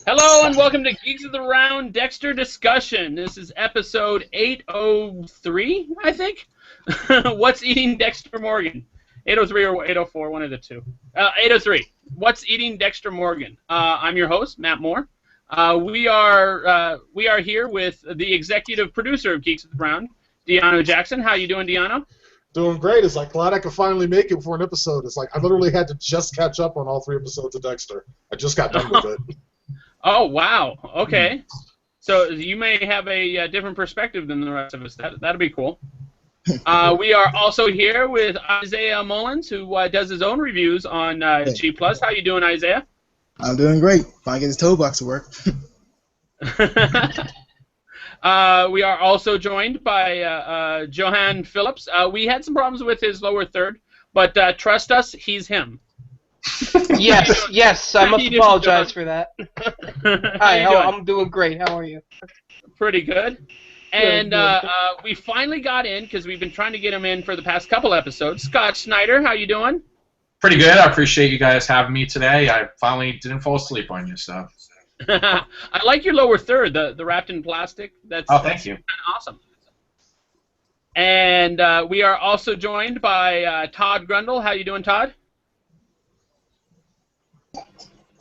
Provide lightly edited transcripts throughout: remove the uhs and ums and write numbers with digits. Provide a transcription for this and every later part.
Hello and welcome to Geeks of the Round Dexter discussion. This is episode 803, I think. What's eating Dexter Morgan? 803 or 804, one of the two. 803. What's eating Dexter Morgan? I'm your host, Matt Moore. We are here with the executive producer of Geeks of the Round, DeAno Jackson. How you doing, DeAno? Doing great. It's like glad I could finally make it for an episode. It's like I literally had to just catch up on all 3 episodes of Dexter. I just got done with it. Oh, wow. Okay. So you may have a different perspective than the rest of us. That'll be cool. We are also here with Isiah Mullins, who does his own reviews on G+. How you doing, Isiah? I'm doing great. Finally get this toe box to work. We are also joined by Johann Phillips. We had some problems with his lower third, but trust us, he's him. Yes, I must apologize for that. Hi, I'm doing great. How are you? Pretty good. And we finally got in, because we've been trying to get him in for the past couple episodes. Scott Snyder, how you doing? Pretty good. I appreciate you guys having me today. I finally didn't fall asleep on you, so. I like your lower third, the wrapped in plastic. Thank you. Kind of awesome. And we are also joined by Todd Grundle. How you doing, Todd?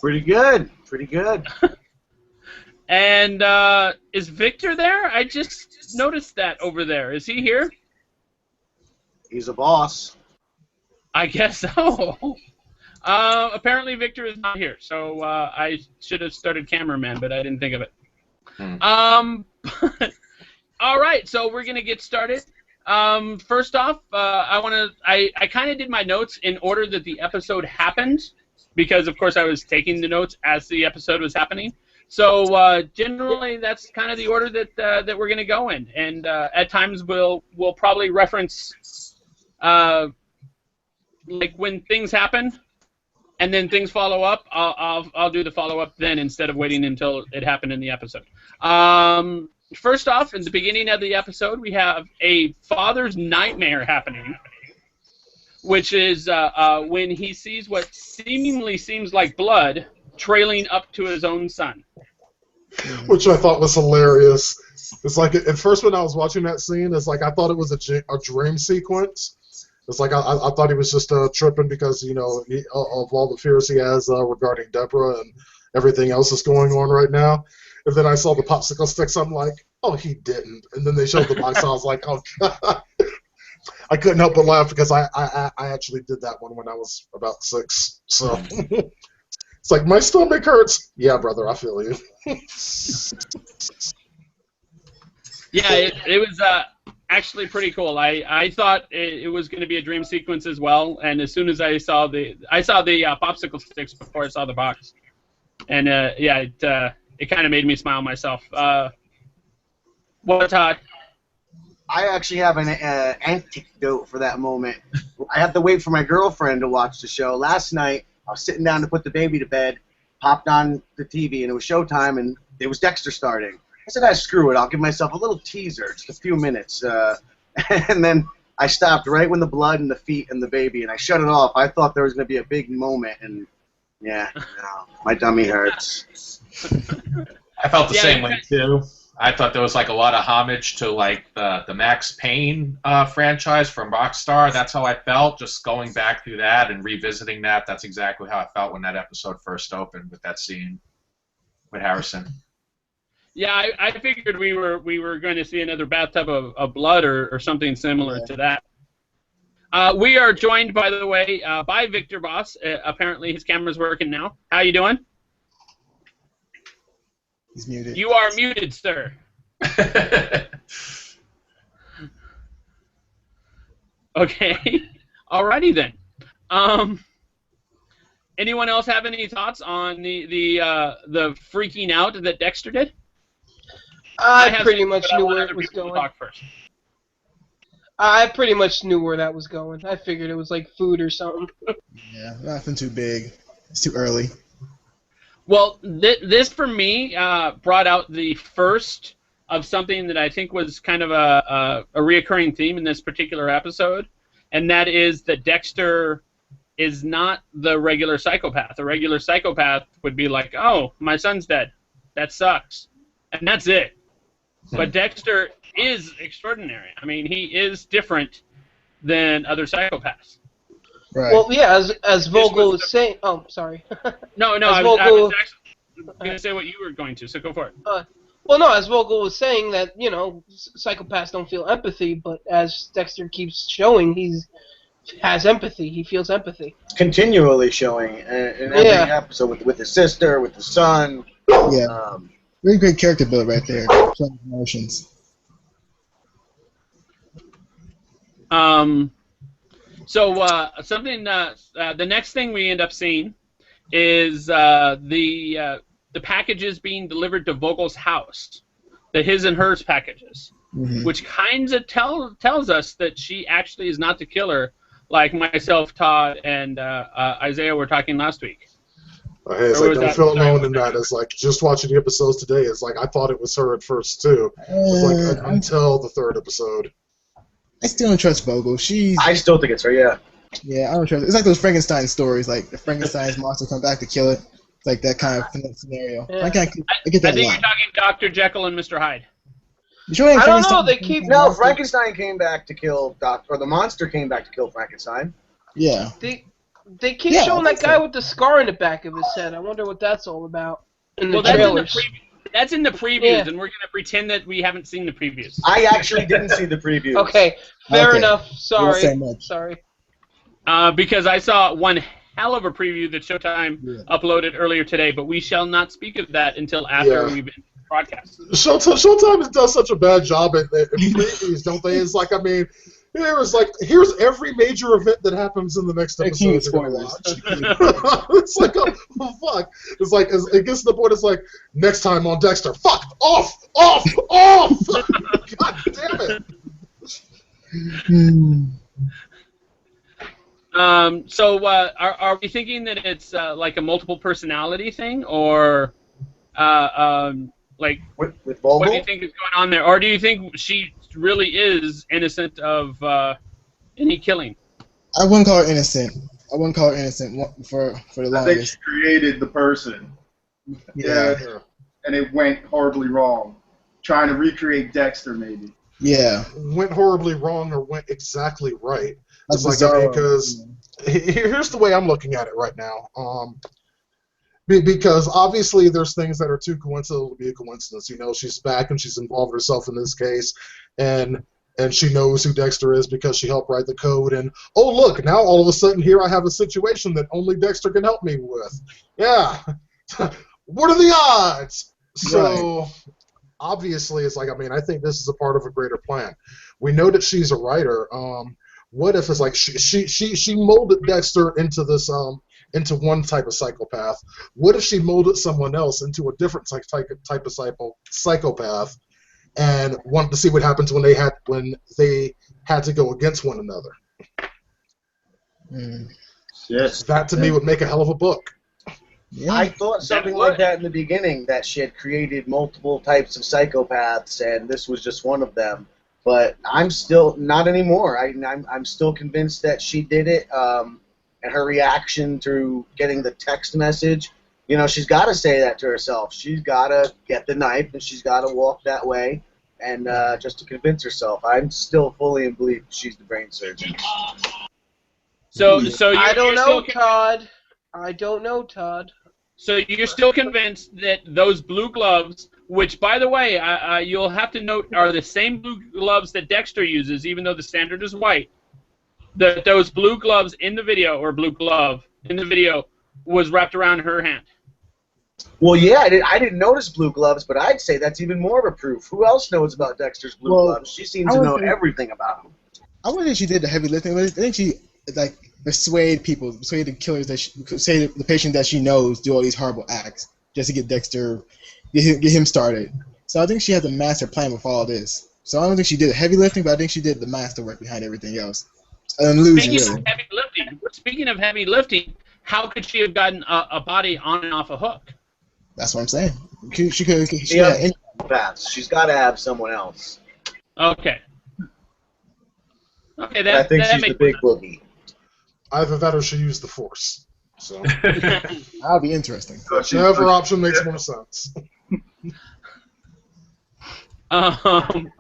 Pretty good. Pretty good. And is Viktor there? I just noticed that over there. Is he here? He's a boss. I guess so. Apparently Viktor is not here, so I should have started cameraman, but I didn't think of it. All right, so we're gonna get started. First off, I kind of did my notes in order that the episode happened, because of course I was taking the notes as the episode was happening. So generally that's kind of the order that we're gonna go in, and at times we'll probably reference like when things happen. And then things follow up. I'll do the follow up then instead of waiting until it happened in the episode. First off, in the beginning of the episode, we have a father's nightmare happening, which is when he sees what seemingly seems like blood trailing up to his own son. Which I thought was hilarious. It's like at first when I was watching that scene, it's like I thought it was a dream sequence. It's like I thought he was just tripping because, you know, of all the fears he has regarding Deborah and everything else that's going on right now. And then I saw the popsicle sticks. I'm like, oh, he didn't. And then they showed the box. I was like, oh, God. I couldn't help but laugh because I actually did that one when I was about 6. So it's like, my stomach hurts. Yeah, brother, I feel you. Yeah, it was actually pretty cool. I thought it was going to be a dream sequence as well, and as soon as I saw the popsicle sticks before I saw the box, and yeah, it kind of made me smile myself. What, Todd? I actually have an anecdote for that moment. I have to wait for my girlfriend to watch the show. Last night, I was sitting down to put the baby to bed, popped on the TV, and it was showtime, and it was Dexter starting. I said, screw it, I'll give myself a little teaser, just a few minutes. And then I stopped right when the blood and the feet and the baby, and I shut it off. I thought there was going to be a big moment, and yeah, my dummy hurts. I felt the same way, too. I thought there was like a lot of homage to like the Max Payne franchise from Rockstar. That's how I felt, just going back through that and revisiting that. That's exactly how I felt when that episode first opened with that scene with Harrison. Yeah, I figured we were going to see another bathtub of blood or something similar to that. We are joined, by the way, by Viktor Boss. Apparently his camera's working now. How you doing? He's muted. You are muted, sir. Okay. Alrighty then. Anyone else have any thoughts on the freaking out that Dexter did? I pretty much knew where it was going. Talk first. I pretty much knew where that was going. I figured it was like food or something. Yeah, nothing too big. It's too early. Well, this for me brought out the first of something that I think was kind of a reoccurring theme in this particular episode, and that is that Dexter is not the regular psychopath. A regular psychopath would be like, oh, my son's dead. That sucks. And that's it. But Dexter is extraordinary. I mean, he is different than other psychopaths. Right. Well, yeah, as Vogel was saying. Oh, sorry. No, As I Vogel- was actually going to say what you were going to, so go for it. Well, no, as Vogel was saying that, psychopaths don't feel empathy, but as Dexter keeps showing, he has empathy. He feels empathy. Continually showing in every episode with his sister, with the son. Yeah. Really great character build right there. Showing emotions. So something. The next thing we end up seeing is the packages being delivered to Vogel's house, the his and hers packages, which kind of tells us that she actually is not the killer, like myself, Todd, and Isiah were talking last week. Hey, it's like, don't feel alone in that. It's like, just watching the episodes today, it's like, I thought it was her at first, too. It's like, until the third episode. I still don't trust Vogel. I still think it's her, yeah. Yeah, I don't trust. It's like those Frankenstein stories, like the Frankenstein's monster come back to kill it. It's like that kind of scenario. Yeah. I get that I think a lot. you're talking Dr. Jekyll and Mr. Hyde. You sure ain't I don't know. Frankenstein- They keep No, Frankenstein came back to kill or the monster came back to kill Frankenstein. Yeah. They keep Yeah, showing I that think guy so. with the scar in the back of his head. I wonder what that's all about. In the Well, that's in the trailers. that's in the previews, Yeah. and we're going to pretend that we haven't seen the previews. I actually didn't see the preview. Okay, fair Okay. enough. Won't Sorry. say much. Sorry. Because I saw one hell of a preview that Showtime uploaded earlier today, but we shall not speak of that until after we've been broadcast. Showtime does such a bad job at previews, don't they? It's like, I mean, here's every major event that happens in the next episode you're going to watch. It's like, oh, fuck. It's like, it gets to the point, it's like, next time on Dexter, fuck, off! God damn it. So are we thinking that it's like a multiple personality thing, or like with Vogel? what do you think is going on there, or do you think she really is innocent of any killing? I wouldn't call her innocent. For the longest. I think she created the person. Yeah. And it went horribly wrong. Trying to recreate Dexter, maybe. Yeah. Went horribly wrong or went exactly right. That's It's like, bizarre. because here's the way I'm looking at it right now. Because obviously there's things that are too coincidental to be a coincidence. You know, she's back and she's involved herself in this case, and she knows who Dexter is because she helped write the code. And oh look, now all of a sudden here I have a situation that only Dexter can help me with. Yeah, what are the odds? So obviously it's like, I mean, I think this is a part of a greater plan. We know that she's a writer. What if it's like she molded Dexter into this into one type of psychopath? What if she molded someone else into a different type of psychopath, and wanted to see what happens when they had to go against one another? Yes. That to me would make a hell of a book. Yeah. I thought something like that in the beginning, that she had created multiple types of psychopaths, and this was just one of them. But I'm still not anymore. I'm still convinced that she did it. And her reaction to getting the text message, you know, she's got to say that to herself. She's got to get the knife, and she's got to walk that way, and just to convince herself. I'm still fully in belief she's the brain surgeon. So I don't know, Todd. I don't know, Todd. So you're still convinced that those blue gloves, which, by the way, you'll have to note are the same blue gloves that Dexter uses, even though the standard is white, that those blue gloves in the video, or blue glove in the video, was wrapped around her hand. Well, yeah, I didn't notice blue gloves, but I'd say that's even more of a proof. Who else knows about Dexter's blue gloves? She seems to know everything about him. I wouldn't think she did the heavy lifting, but I think she persuade the killers, persuade the patient that she knows do all these horrible acts just to get Dexter, get him started. So I think she has a master plan with all this. So I don't think she did the heavy lifting, but I think she did the master work behind everything else. Speaking of heavy lifting, how could she have gotten a body on and off a hook? That's what I'm saying. She could. She's got to have someone else. Okay. Okay, I think she's the big boogie. Either that or she used the Force. So That'll be interesting. whichever option makes more sense. Yoda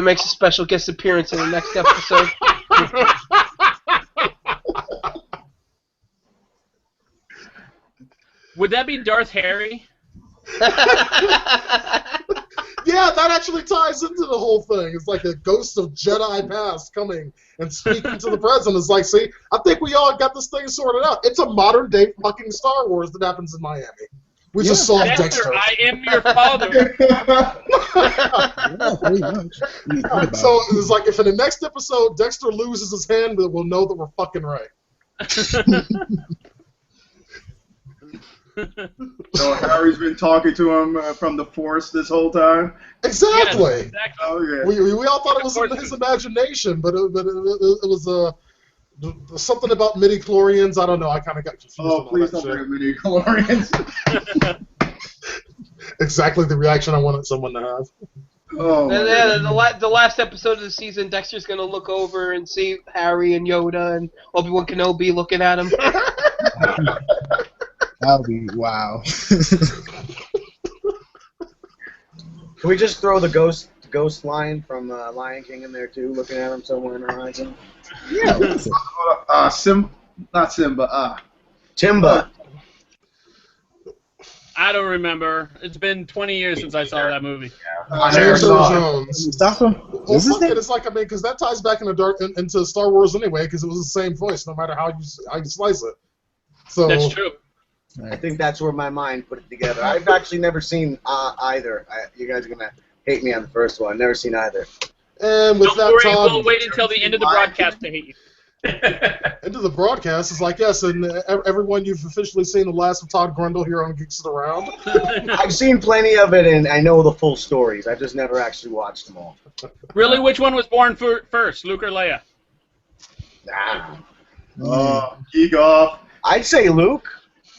makes a special guest appearance in the next episode. Would that be Darth Harry? Yeah, that actually ties into the whole thing. It's like a ghost of Jedi past coming and speaking to the present. It's like, see, I think we all got this thing sorted out. It's a modern day fucking Star Wars that happens in Miami. We just solved Dexter. I am your father. Yeah, pretty much. So it's like if in the next episode Dexter loses his hand, we'll know that we're fucking right. So Harry's been talking to him from the Force this whole time. Exactly. Yes, exactly. Oh yeah. We all thought it was in his imagination, but it was something about midi-chlorians. I don't know. I kind of got confused. Oh, please don't bring up midi-chlorians. Exactly the reaction I wanted someone to have. Oh. The last episode of the season, Dexter's gonna look over and see Harry and Yoda and Obi-Wan Kenobi looking at him. That'll be wow. Can we just throw the ghost line from Lion King in there too, looking at him somewhere in the horizon? Yeah. Not Simba. Timba. I don't remember. It's been 20 years since I saw that movie. James Earl Jones. Mustafa? Well, fuck it. It's like, I mean, because that ties back into Star Wars anyway, because it was the same voice, no matter how you slice it. So That's true. I think that's where my mind put it together. I've actually never seen either. You guys are going to hate me on the first one. I've never seen either. And with Don't worry, Todd, we'll wait until the end of the broadcast to hate you. into the broadcast, it's like, yes, and everyone, you've officially seen the last of Todd Grundle here on Geeks Around. I've seen plenty of it, and I know the full stories. I've just never actually watched them all. Really, which one was born first, Luke or Leia? Nah. Geek off. I'd say Luke.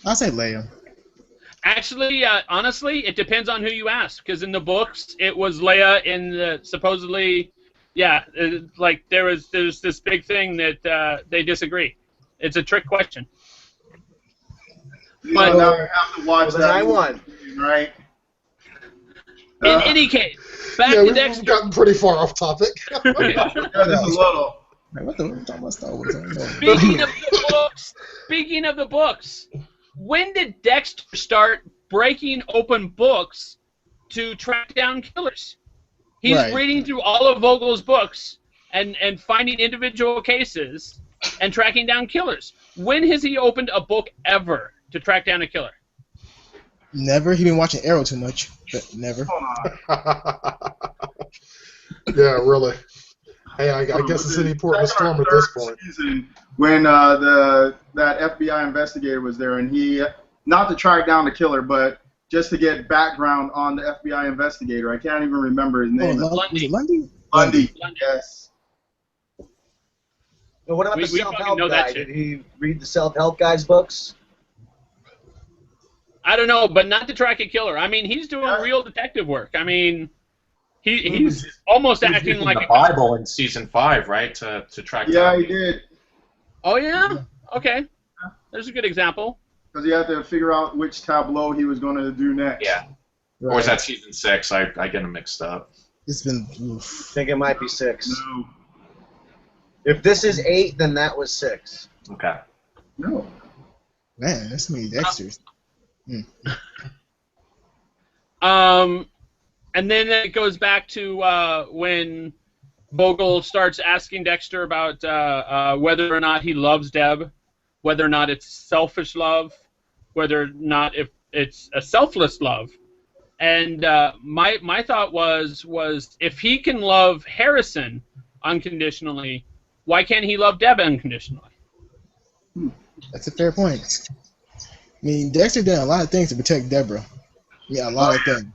I'll say Leia. Actually, honestly, it depends on who you ask. Because in the books, it was Leia. In the supposedly, yeah, like there's this big thing that they disagree. It's a trick question. But Now I have to watch Well, then that. I won. Right. in any case, back Yeah, to we've Dexter. gotten pretty far off topic. Yeah, this is little. Like, what the we're talking about Star Wars? I don't know. Speaking of the books, when did Dexter start breaking open books to track down killers? He's Right. reading through all of Vogel's books and finding individual cases and tracking down killers. When has he opened a book ever to track down a killer? Never. He been watching Arrow too much, but never. Yeah, really. Hey, I guess it's any port in a storm at this point. Season, when that FBI investigator was there, and he, not to track down the killer, but just to get background on the FBI investigator. I can't even remember his name. Was it Lundy? Lundy. Yes. Well, what about We the fucking self-help know that guy? shit. Did he read the self-help guy's books? I don't know, but not to track a killer. I mean, he's doing real detective work. I mean, he's almost He was acting using like the Bible in season 5, right? To track Yeah, down. he did. Oh, yeah? Okay. There's a good example. Because he had to figure out which tableau he was going to do next. Yeah. Or is that season 6? I get them mixed up. It's been. I Oof. think it might be 6. No. If this is 8, then that was 6. Okay. No. Man, that's many Dexters. And then it goes back to when Vogel starts asking Dexter about whether or not he loves Deb, whether or not it's selfish love, whether or not if it's a selfless love. And my thought was if he can love Harrison unconditionally, why can't he love Deb unconditionally? That's a fair point. I mean, Dexter did a lot of things to protect Deborah. Yeah, a lot of things.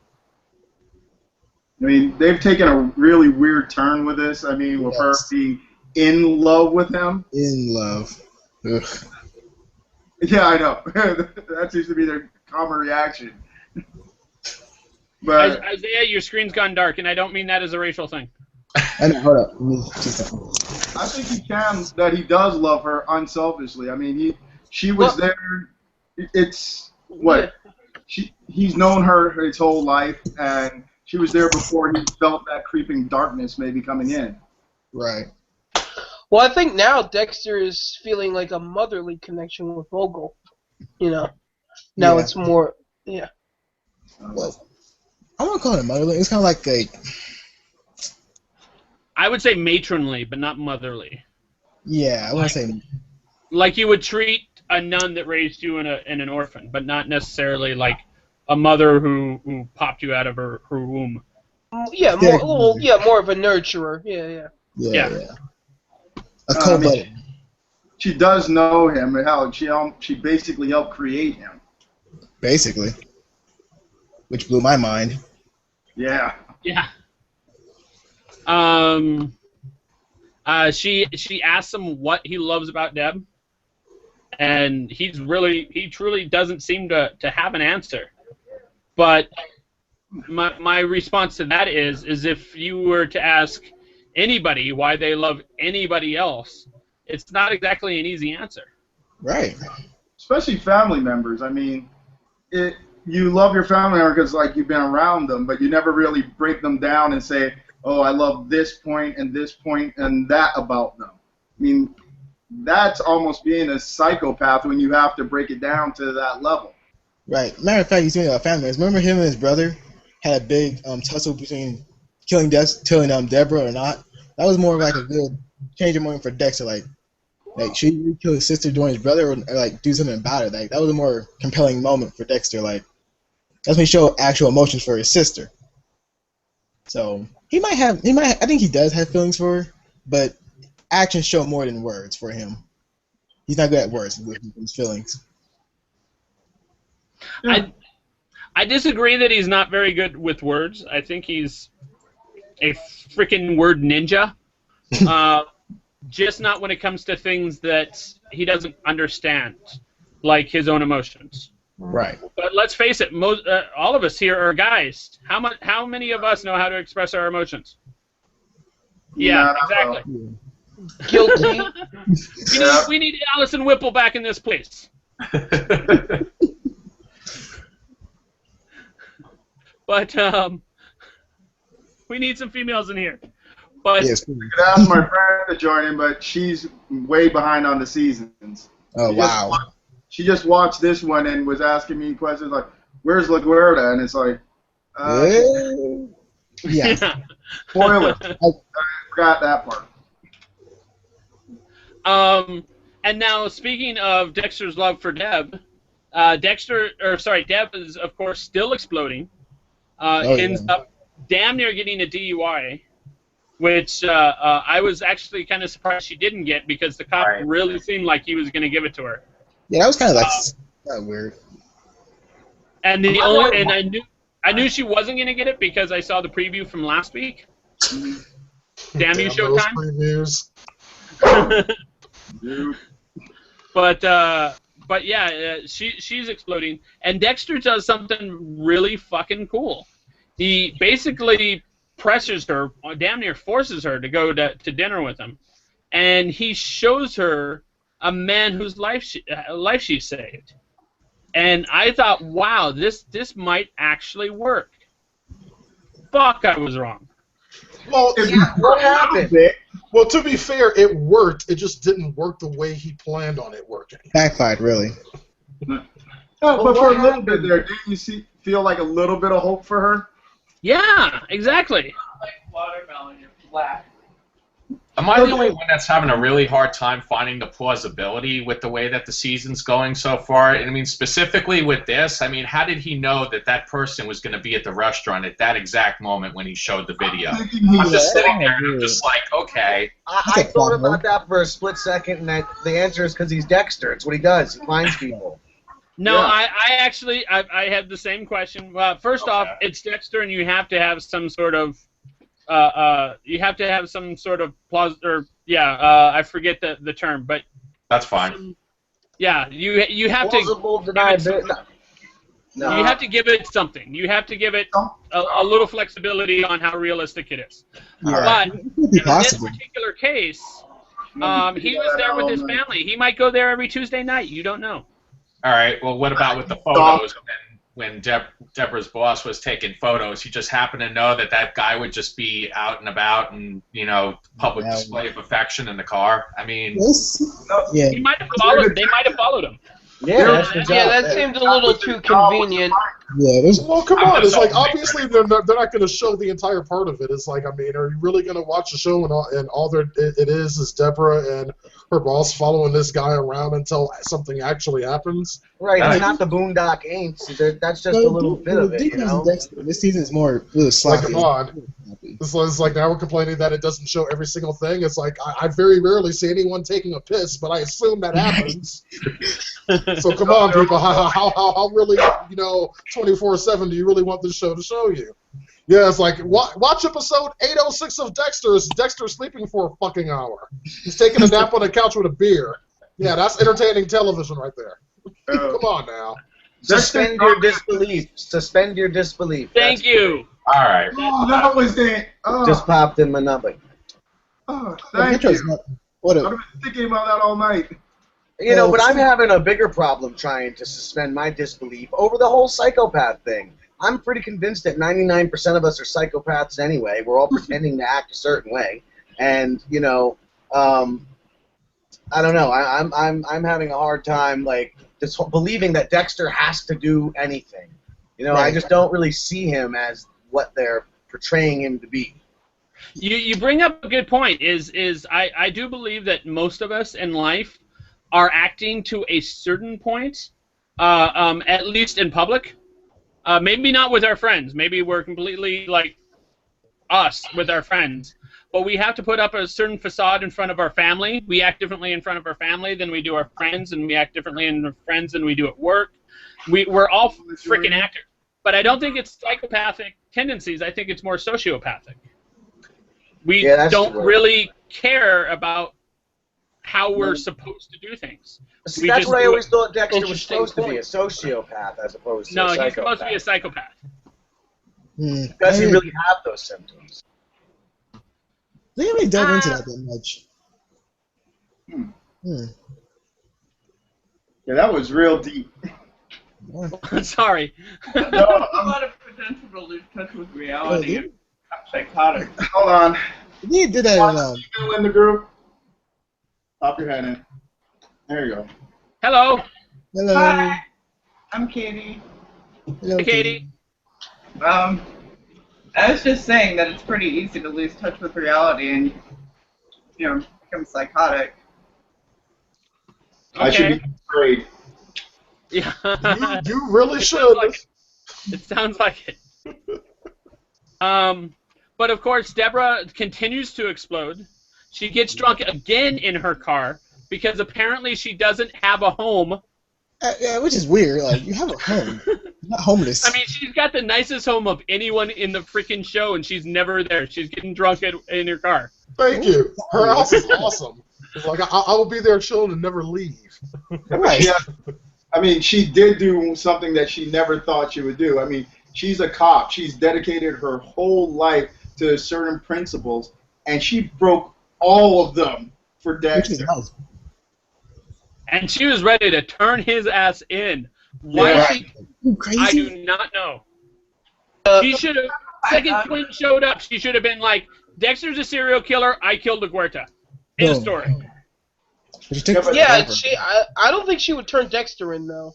I mean, they've taken a really weird turn with this. I mean, with her being in love with him. In love. Ugh. Yeah, I know. That seems to be their common reaction. But Isaiah, your screen's gone dark, and I don't mean that as a racial thing. I know, hold up. Just a second. I think he can. That he does love her unselfishly. I mean, she was there. It's what he's known her his whole life, and she was there before he felt that creeping darkness maybe coming in. Right. Well, I think now Dexter is feeling like a motherly connection with Vogel. You know, now Yeah. it's more, yeah. Well, I won't call it motherly. It's kind of like a. I would say matronly, but not motherly. Yeah, I want to say. Like you would treat a nun that raised you in an orphan, but not necessarily like a mother who popped you out of her womb. Yeah, more of a nurturer. Yeah. A cold-blooded. She does know him, and how she basically helped create him. Basically. Which blew my mind. Yeah. Yeah. She asks him what he loves about Deb, and he truly doesn't seem to have an answer. But my response to that is if you were to ask anybody why they love anybody else, it's not exactly an easy answer. Right. Especially family members. I mean, you love your family member because like you've been around them, but you never really break them down and say, oh, I love this point and that about them. I mean, that's almost being a psychopath when you have to break it down to that level. Right. Matter of fact, you see family members. Remember him and his brother had a big tussle between killing Deborah or not? That was more like a good changing moment for Dexter. Like should he kill his sister doing his brother or like do something about it? Like that was a more compelling moment for Dexter. Like that's when he showed actual emotions for his sister. So I think he does have feelings for her, but actions show more than words for him. He's not good at words with his feelings. I disagree that he's not very good with words. I think he's a freaking word ninja. Just not when it comes to things that he doesn't understand, like his own emotions. Right. But let's face it, all of us here are guys. How many of us know how to express our emotions? Yeah, exactly. Guilty. We need Allison Whipple back in this place. But we need some females in here. But yes. I could ask my friend to join in, but she's way behind on the seasons. Oh, wow. She just watched this one and was asking me questions like, where's LaGuardia? And it's like, yeah. Spoiler. I forgot that part. And now, speaking of Dexter's love for Deb, Deb is, of course, still exploding. Ends up damn near getting a DUI, which I was actually kind of surprised she didn't get because the cop really seemed like he was going to give it to her. Yeah, that was kind of like weird. And I knew she wasn't going to get it because I saw the preview from last week. Damn you, Showtime. Previews. But yeah, she's exploding, and Dexter does something really fucking cool. He basically pressures her, damn near forces her to go to dinner with him, and he shows her a man whose life she saved. And I thought, wow, this might actually work. Fuck, I was wrong. Well, what happened? Well, to be fair, it worked. It just didn't work the way he planned on it working. Backfired, really. But for a little bit there, didn't you feel like a little bit of hope for her? Yeah, exactly. Like watermelon, you're black. Am I the only one that's having a really hard time finding the plausibility with the way that the season's going so far? I mean, specifically with this, I mean, how did he know that person was going to be at the restaurant at that exact moment when he showed the video? I'm just sitting there and I'm just like, okay. I thought about that for a split second, and the answer is because he's Dexter. It's what he does. He finds people. No, yeah. I had the same question. First off, it's Dexter, and you have to have some sort of I forget the term, but that's fine. You have plausible to deniability. No. You have to give it something. You have to give it a little flexibility on how realistic it is. Yeah. But in this particular case, He was there with his family. He might go there every Tuesday night. You don't know. All right. Well, what about with the photos? When Deborah's boss was taking photos, he just happened to know that guy would just be out and about and, public display of affection in the car. I mean, yeah. He might have followed. They might have followed him. Yeah, that seemed a little too convenient. Yeah, well, come on. It's like, obviously, they're not going to show the entire part of it. It's like, I mean, are you really going to watch the show and all it is Deborah and her boss following this guy around until something actually happens? Right, it's not the Boondock Aints. That's just a little bit of it, Dexter, this season's more really sloppy. Like, come on. It's like now we're complaining that it doesn't show every single thing. It's like, I very rarely see anyone taking a piss, but I assume that happens. So come on, people. How really, 24/7 do you really want this show to show you? Yeah, it's like, watch episode 806 of Dexter. Is Dexter sleeping for a fucking hour? He's taking a nap on the couch with a beer. Yeah, that's entertaining television right there. Come on now. Suspend your disbelief. Suspend your disbelief. Thank you. All right. Oh, that was it. Oh. Just popped in my number. Oh, thank you. I've been thinking about that all night. But I'm having a bigger problem trying to suspend my disbelief over the whole psychopath thing. I'm pretty convinced that 99% of us are psychopaths anyway. We're all pretending to act a certain way, and I don't know. I'm having a hard time believing that Dexter has to do anything. I just don't really see him as what they're portraying him to be. You bring up a good point. I do believe that most of us in life are acting to a certain point, at least in public. Maybe not with our friends. Maybe we're completely like us with our friends. But we have to put up a certain facade in front of our family. We act differently in front of our family than we do our friends, and we act differently in our friends than we do at work. We're all freaking actors. But I don't think it's psychopathic tendencies. I think it's more sociopathic. We don't really care about how we're supposed to do things. See, that's what I always thought Dexter was supposed to be, a sociopath as opposed to a psychopath. No, he's supposed to be a psychopath. Does he really have those symptoms? They didn't really delve into that much. Yeah, that was real deep. Sorry. There's a lot of potential to lose touch with reality and psychotic. Hold on. He did that in the group. Pop your head in. There you go. Hello. Hello. Hi. I'm Katie. Hello, Hey, Katie. I was just saying that it's pretty easy to lose touch with reality and, become psychotic. Okay. I should be afraid. Yeah. You really should. It sounds like it. But of course, Deborah continues to explode. She gets drunk again in her car because apparently she doesn't have a home. Which is weird. Like, you have a home. You're not homeless. I mean, she's got the nicest home of anyone in the freaking show, and she's never there. She's getting drunk in her car. Thank you. Her house is awesome. It's like, I will be there chilling and never leave. Right. Yeah. I mean, she did do something that she never thought she would do. I mean, she's a cop. She's dedicated her whole life to certain principles, and she broke all of them for Dexter. And she was ready to turn his ass in. Why? Crazy? I do not know. She should have. Second twin showed up. She should have been like, Dexter's a serial killer. I killed LaGuerta. End of story. I don't think she would turn Dexter in though.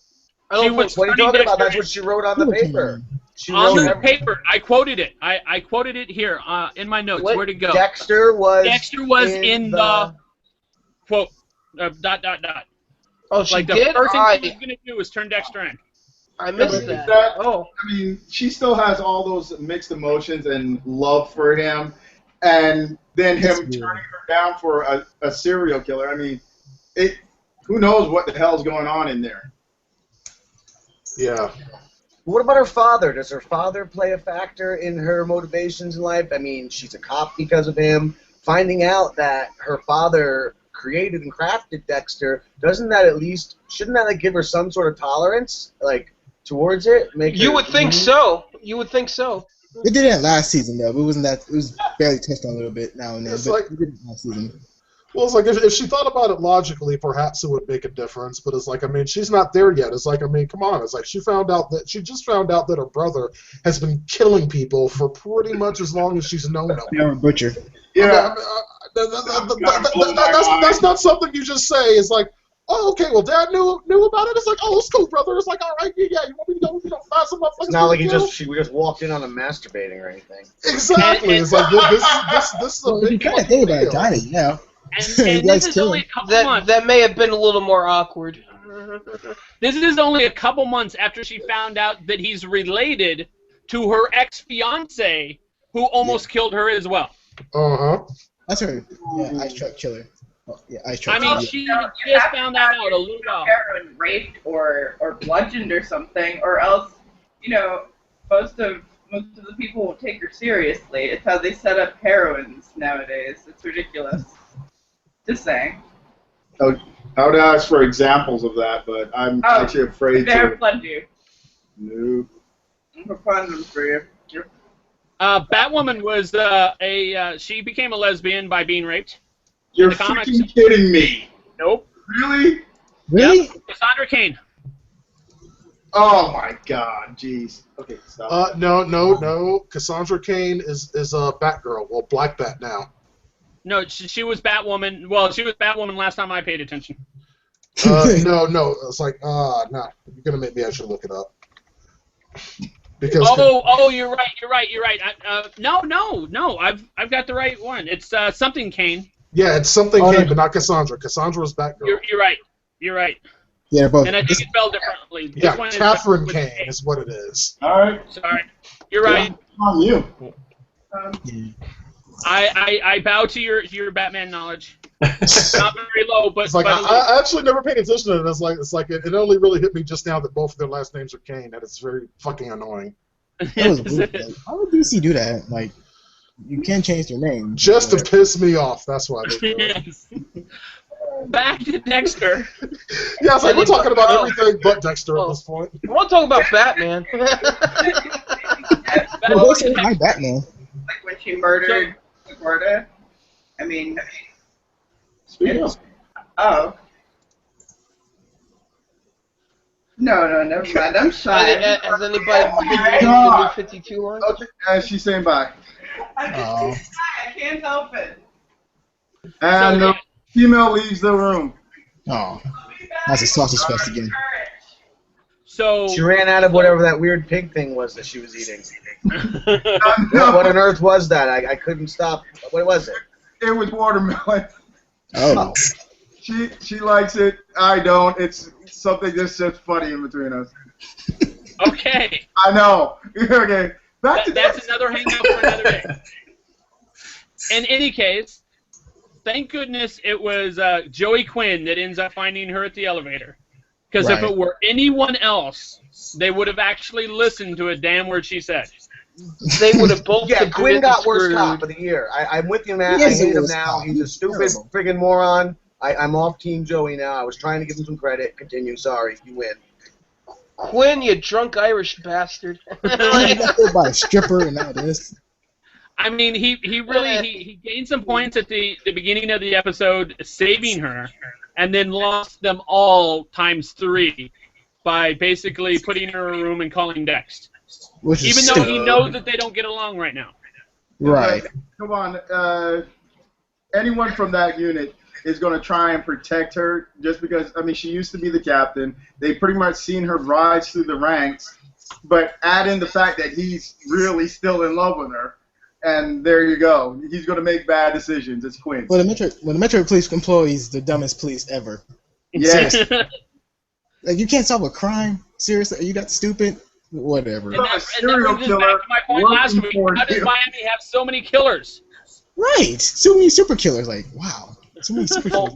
What are you talking about? That's what she wrote on the paper. On the paper, I quoted it. I quoted it here in my notes. Where'd it go? Dexter was in the quote. ... Oh, she like did? The first thing she was going to do was turn Dexter in. I missed that. I mean, she still has all those mixed emotions and love for him, and then him turning her down for a serial killer. I mean, who knows what the hell's going on in there? Yeah. What about her father? Does her father play a factor in her motivations in life? I mean, she's a cop because of him. Finding out that her father created and crafted Dexter, shouldn't that give her some sort of tolerance, towards it? You would think so. You would think so. They did it last season though. It wasn't that. It was barely touched on a little bit now and then. But it did it last season. Well, it's like if she thought about it logically, perhaps it would make a difference. But it's like, I mean, she's not there yet. It's like, I mean, come on. It's like she just found out that her brother has been killing people for pretty much as long as she's known him. Yeah, butcher. Yeah. That's not something you just say. It's like, oh, okay, well, Dad knew about it. It's like, oh, it's cool, brother. It's like, all right, yeah, you want me to go, find some motherfuckers? It's not like she just walked in on him masturbating or anything. Exactly. It's like this is a big. You kind of think about it, kind of, yeah. And this is only a couple months. That may have been a little more awkward. This is only a couple months after she found out that he's related to her ex-fiance, who almost killed her as well. That's her. Yeah, ice truck killer. Oh, yeah, ice truck. I mean, she just found that out a little while. Heroin raped or bludgeoned or something, or else, most of the people won't take her seriously. It's how they set up heroines nowadays. It's ridiculous. Just saying. I would ask for examples of that, but I'm actually afraid there to. are plenty. No. I'll find them for you. Batwoman was she became a lesbian by being raped. You're the comics. freaking kidding me. Nope. Really? Really? Yep. Cassandra Cain. Oh my God, jeez. Okay, stop. No. Cassandra Cain is a Batgirl. Well, Black Bat now. No, she was Batwoman. Well, she was Batwoman last time I paid attention. No. It's like, no. You're gonna make me actually look it up. Because you're right. No. I've got the right one. It's something Cain. Yeah, it's something Cain, but not Cassandra. Cassandra is Batgirl. You're right. Yeah, they're both. And I think it's spelled differently. Yeah, Catherine Cain is what it is. All right. Sorry. You're right. On you. I bow to your Batman knowledge. Not very low, but it's like I actually never paid attention to it. It's like it only really hit me just now that both of their last names are Cain. That it's very fucking annoying. That was weird. Like, why would DC do that? Like, you can change their name. Just to piss me off. That's why they do it. Yes. Back to Dexter. Yeah, it's like we're talking about everything but Dexter at this point. I want to talk about Batman. My Batman. Like when she murdered Gorda. I mean, oh. No, never mind. I'm shy. Has anybody been reading the new 52 line? Okay, she's saying bye. I'm just too shy. I can't help it. And the female leaves the room. Oh, that's a sausage fest again. So she ran out of whatever that weird pig thing was that she was eating. What on earth was that? I couldn't stop. What was it? It was watermelon. Oh. She likes it. I don't. It's something that's just funny in between us. Okay. I know. Okay. That's another hangout for another day. In any case, thank goodness it was Joey Quinn that ends up finding her at the elevator. Because if it were anyone else, they would have actually listened to a damn word she said. They would have both. Yeah, Quinn got worst cop of the year. I'm with you, Matt. I hate him now. He's a stupid friggin' moron. I'm off Team Joey now. I was trying to give him some credit. Continue. Sorry, you win. Quinn, you drunk Irish bastard. He got hit by a stripper and now this. I mean, he really gained some points at the beginning of the episode, saving her, and then lost them all ×3 by basically putting her in a room and calling Dex. Even though he knows that they don't get along right now. Right. Come on. Anyone from that unit is going to try and protect her just because, I mean, she used to be the captain. They pretty much seen her rise through the ranks, but add in the fact that he's really still in love with her. And there you go. He's going to make bad decisions. It's Quinn. Well, the Metro Police employees the dumbest police ever. Yes. Like, you can't solve a crime? Seriously? Are you that stupid? Whatever. And that brings us back to my point last week. How does Miami have so many killers? Right. So many super killers. Like, wow. So many super killers.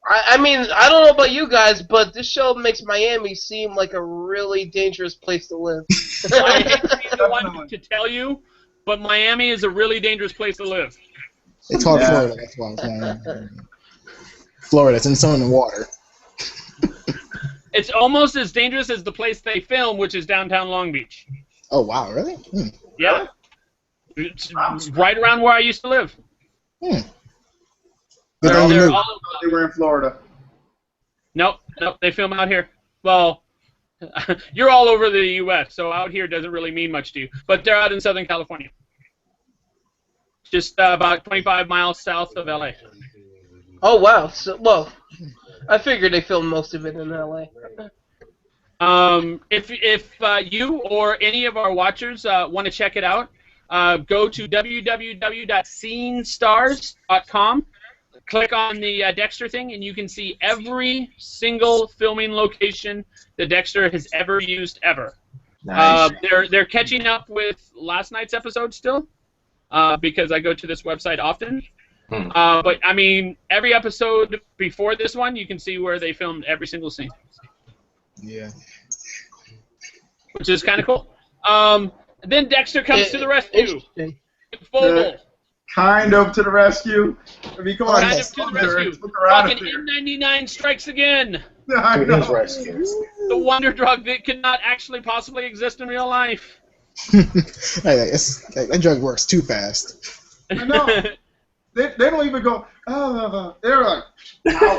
I mean, I don't know about you guys, but this show makes Miami seem like a really dangerous place to live. I hate to be the one to tell you, but Miami is a really dangerous place to live. It's called Florida. That's why it's Miami. Florida. It's in sun and water. It's almost as dangerous as the place they film, which is downtown Long Beach. Oh, wow. Really? Yeah. It's right around where I used to live. They're on the They're move. all over. They were in Florida. Nope, they film out here. Well, you're all over the U.S., so out here doesn't really mean much to you. But they're out in Southern California. Just about 25 miles south of L.A. Oh wow. So well, I figured they filmed most of it in L.A. If you or any of our watchers want to check it out, go to www.scenestars.com. Click on the Dexter thing, and you can see every single filming location that Dexter has ever used ever. Nice. They're catching up with last night's episode still, because I go to this website often. But I mean, every episode before this one, you can see where they filmed every single scene. Yeah. Which is kind of cool. Then Dexter comes to the rescue. Vogel. Kind of to the rescue. I mean, come on. Kind of to the rescue. Fucking M99 strikes again. I To know. his rescue. The wonder drug that could not actually possibly exist in real life. That drug works too fast. I know. They don't even go, they're like, ow.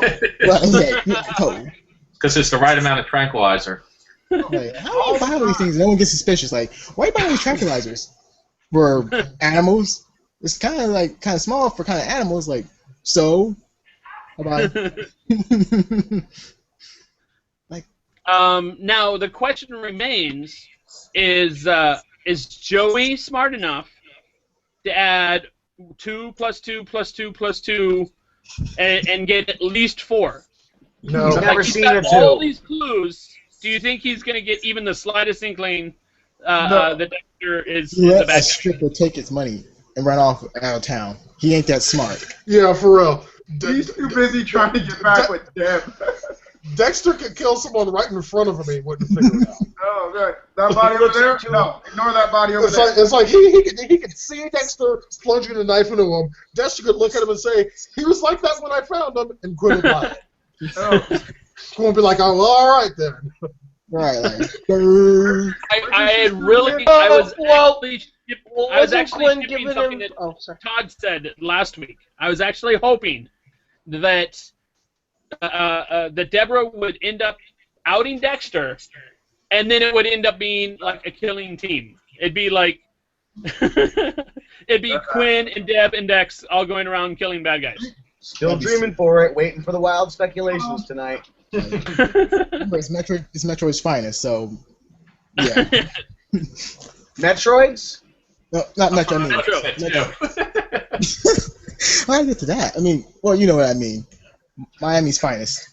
Because it's the right amount of tranquilizer. Like, how do you buy all these things? No one gets suspicious. Like, why are you buying these tranquilizers? For animals? It's kind of small for kind of animals. Like, so about like. Now the question remains: is Joey smart enough to add 2 + 2 + 2 + 2 and get at least 4? No. He's never He's seen got a all 2. these clues. Do you think he's going to get even the slightest inkling No. that Dexter is Let the a bad guy? stripper take his money and run off out of town. He ain't that smart. Yeah, for real. He's too busy trying to get back with Deb. Dexter could kill someone right in front of him and he wouldn't figure it out. Oh, that body over there? No, ignore that body over there. It's like he could see Dexter plunging a knife into him. Dexter could look at him and say, he was like that when I found him, and Gwen would lie. Oh. Gwen would be like, oh, well, all right then. Right, like. I was actually skipping something that Todd said last week. I was actually hoping that that Deborah would end up outing Dexter, and then it would end up being like a killing team. It'd be like it'd be Quinn and Deb and Dex all going around killing bad guys. Still dreaming for it, waiting for the wild speculations tonight. It's Metroid's finest, so yeah. Metroids? No, not Metro. I mean, Metro. How do I get to that? I mean, well, you know what I mean. Miami's finest.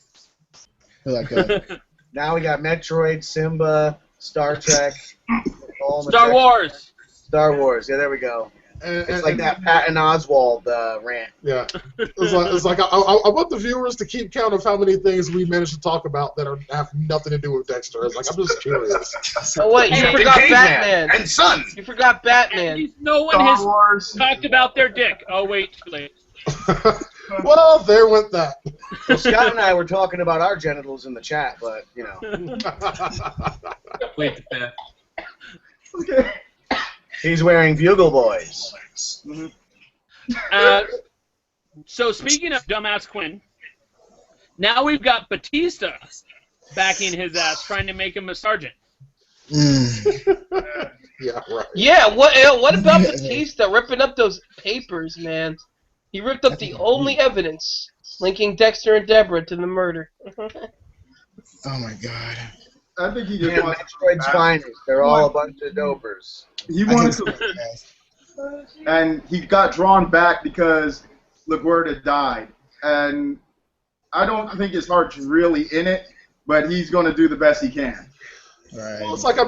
They're like, Now we got Metroid, Simba, Star Trek, all in the Star section. Wars. Star Wars. Yeah, there we go. It's like that Patton Oswalt rant. Yeah, it's like I want the viewers to keep count of how many things we managed to talk about that have nothing to do with Dexter. It's like I'm just curious. Oh wait, you forgot Batman. And Son. You forgot Batman. No one Star has Wars. talked about their dick. Oh wait, too late. Well, there went that. Well, Scott and I were talking about our genitals in the chat, but you know. Wait, the Okay. He's wearing Bugle Boys. So speaking of dumbass Quinn, now we've got Batista backing his ass, trying to make him a sergeant. Yeah, right. Yeah, what about Batista ripping up those papers, man? He ripped up the only evidence linking Dexter and Deborah to the murder. oh my god. I think he just Yeah, wants Metroid's finest. They're all a bunch of dopers. He wanted to, and he got drawn back because LaGuardia died. And I don't think his heart's really in it, but he's going to do the best he can. Right. Well, it's like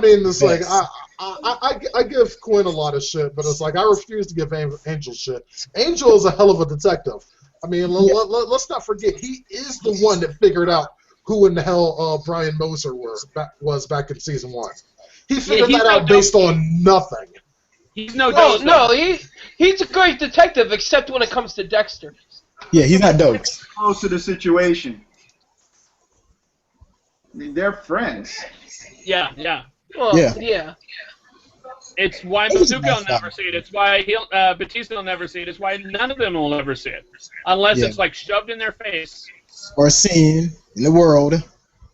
I give Quinn a lot of shit, but it's like I refuse to give Angel shit. Angel is a hell of a detective. I mean, let's not forget he is the one that figured out who in the hell Brian Moser was back in season 1. He figured that out based on nothing. He's no Oh Dexter. no, he's a great detective, except when it comes to Dexter. Yeah, he's not Dokes. Close to the situation. I mean, they're friends. Well, Yeah. yeah. It's why It was Mizuki will messed up. never see it. It's why Batista will never see it. It's why none of them will ever see it. Unless Yeah. it's like shoved in their face. Or seen in the world.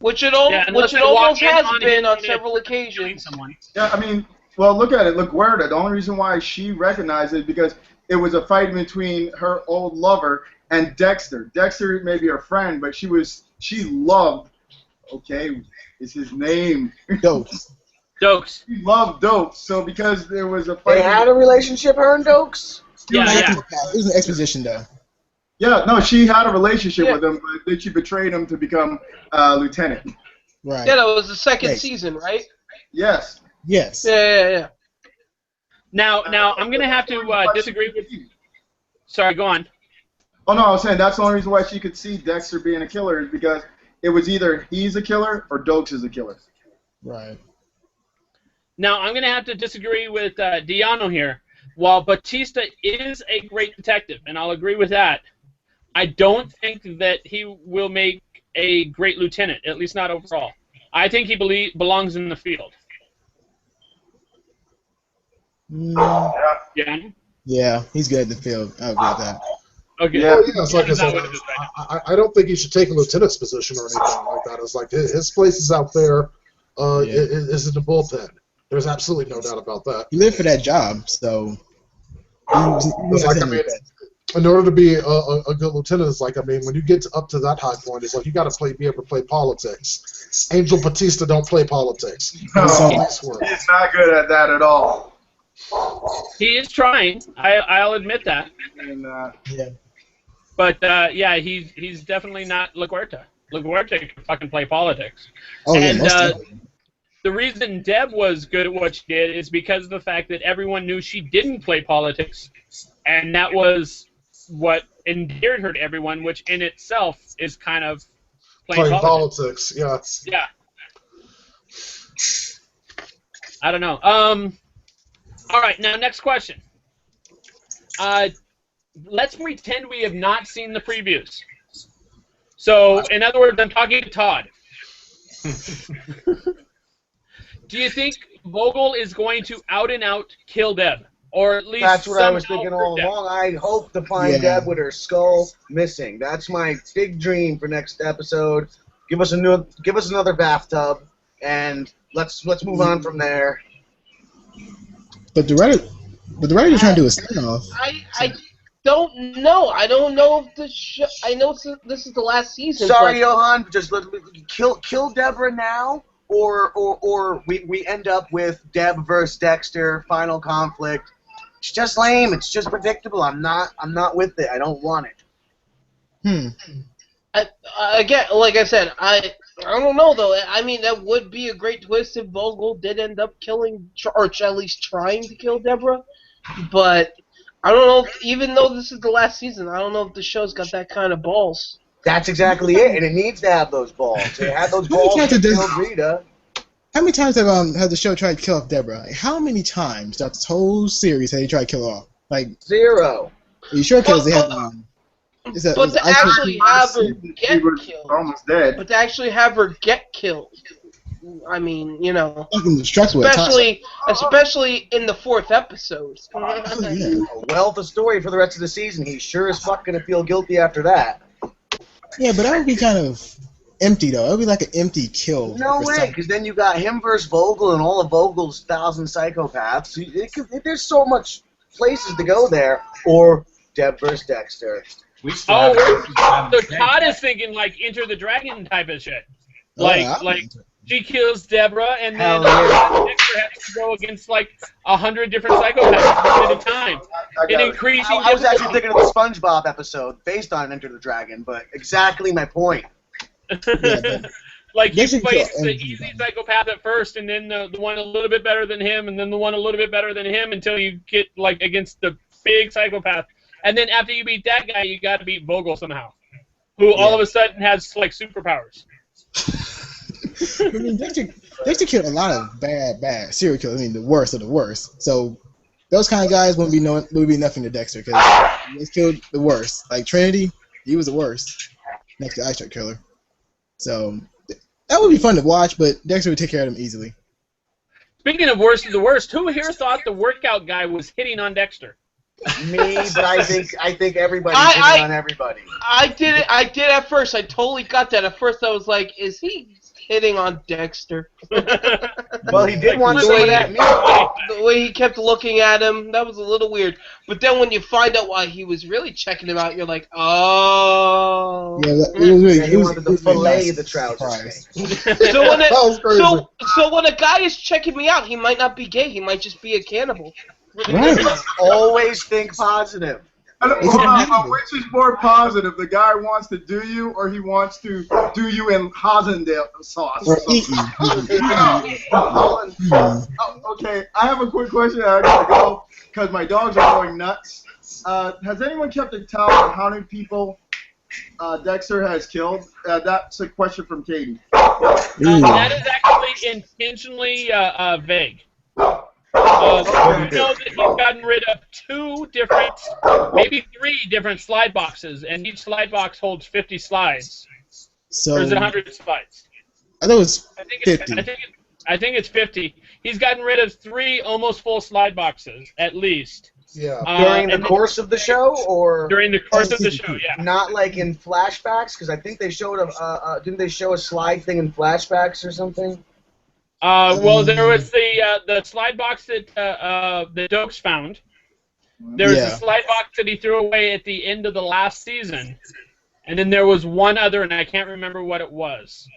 Which it unless they almost walk in has on been him on and several killing occasions. someone. Yeah, I mean, well, look at it. LaGuardia, the only reason why she recognized it is because it was a fight between her old lover and Dexter. Dexter may be her friend, but she loved, okay, is his name. Dokes. Dokes. She loved Dope, so because there was a fight. They had a relationship, her and Dokes? Yeah. It was an exposition, though. Yeah, no, she had a relationship with him, but then she betrayed him to become lieutenant. Right. Yeah, that was the second Right. season, right? Yes. Yes. Yeah. Now I'm gonna have to disagree with. Sorry, go on. Oh no, I was saying that's the only reason why she could see Dexter being a killer is because it was either he's a killer or Dokes is a killer. Right. Now I'm gonna have to disagree with DeAno here. While Batista is a great detective, and I'll agree with that, I don't think that he will make a great lieutenant, at least not overall. I think he belongs in the field. Yeah. Yeah, he's good at the field. I agree with that. Okay. Well, yeah, it's like I That's not said, what it is right now. I don't think he should take a lieutenant's position or anything like that. It's like his place is out there, is in the bullpen. There's absolutely no doubt about that. He lived for that job, so. It's like, I mean, in order to be a good lieutenant, it's like, I mean, when you get up to that high point, it's like you got to be able to play politics. Angel Batista don't play politics. No, He's he's not good at that at all. He is trying. I'll admit that. And, Yeah. But he's definitely not LaGuardia. LaGuardia can fucking play politics. Oh, yeah, And most definitely. the reason Deb was good at what she did is because of the fact that everyone knew she didn't play politics, and that was what endeared her to everyone, which in itself is kind of playing politics. Yeah. Yeah. I don't know. All right, now next question. Let's pretend we have not seen the previews. So, in other words, I'm talking to Todd. Do you think Vogel is going to out and out kill Deb, or at least That's what I was somehow thinking hurt all Deb? along. I hope to find Yeah. Deb with her skull missing. That's my big dream for next episode. Give us another bathtub, and let's move on from there. But the writer's trying to do a spin-off. I don't know. I don't know if the show. I know this is the last season. Sorry, but Johann, just kill Deborah now, or we end up with Deb versus Dexter, final conflict. It's just lame. It's just predictable. I'm not with it. I don't want it. Again, like I said, I don't know though. I mean, that would be a great twist if Vogel did end up killing, or at least trying to kill Deborah. But I don't know. Even though this is the last season, I don't know if the show's got that kind of balls. That's exactly it, and it needs to have those balls. It had those balls to kill Rita. How many times have the show tried to kill off Deborah? Like, how many times throughout this whole series have they tried to kill her off? Like, 0. are you sure? Because they have. But to actually have her get she was killed. almost dead. But to actually have her get killed. I mean, you know, fucking stressful at times. especially in the 4th episode. Yeah. Well, the story for the rest of the season. He's sure as fuck gonna feel guilty after that. Yeah, but that would be kind of empty though. That would be like an empty kill. No for way, some- because then you got him versus Vogel and all of Vogel's 1,000 psychopaths. There's so much places to go there. Or Deb versus Dexter. We still haven't So seen Todd is thinking like Enter the Dragon type of shit. Oh, Like yeah. she kills Deborah, and then Hell yeah. Dexter has to go against like 100 different psychopaths one at a time. In increasing I was actually difficulty. thinking of the SpongeBob episode based on Enter the Dragon, but exactly my point. Like They you should face kill the everybody. easy psychopath at first, and then the one a little bit better than him, and then the one a little bit better than him, until you get like against the big psychopath. And then after you beat that guy, you got to beat Vogel somehow, who all of a sudden has like superpowers. I mean, Dexter killed a lot of bad serial killers. I mean, the worst of the worst. So those kind of guys would be nothing to Dexter because he killed the worst. Like Trinity, he was the worst next to Ice Truck Killer. So that would be fun to watch, but Dexter would take care of them easily. Speaking of worst of the worst, who here thought the workout guy was hitting on Dexter? Me, but I think everybody's hitting on everybody. I did it. I did at first. I totally got that. At first, I was like, "Is he hitting on Dexter?" Well, he did want to the way say that. the way he kept looking at him, that was a little weird. But then when you find out why he was really checking him out, you're like, "Oh." Yeah, it was really. He wanted to fillet the trouser snake. So when a guy is checking me out, he might not be gay. He might just be a cannibal. Right. Always think positive. Hold on, which is more positive? The guy wants to do you, or he wants to do you in Hazendale sauce? Or eat you. Okay, I have a quick question. I gotta go because my dogs are going nuts. Has anyone kept a tally on how many people Dexter has killed? That's a question from Katie. That is actually intentionally vague. We know that he's gotten rid of 2 different, maybe 3 different slide boxes, and each slide box holds 50 slides. So, or is it 100 slides? I thought it was 50. I think it's 50. He's gotten rid of 3 almost full slide boxes, at least. Yeah. During the course of the show, or during the course of the show, yeah. Not like in flashbacks, because I think they showed didn't they show a slide thing in flashbacks or something? Well, there was the slide box that Dokes found. There was a slide box that he threw away at the end of the last season, and then there was one other, and I can't remember what it was.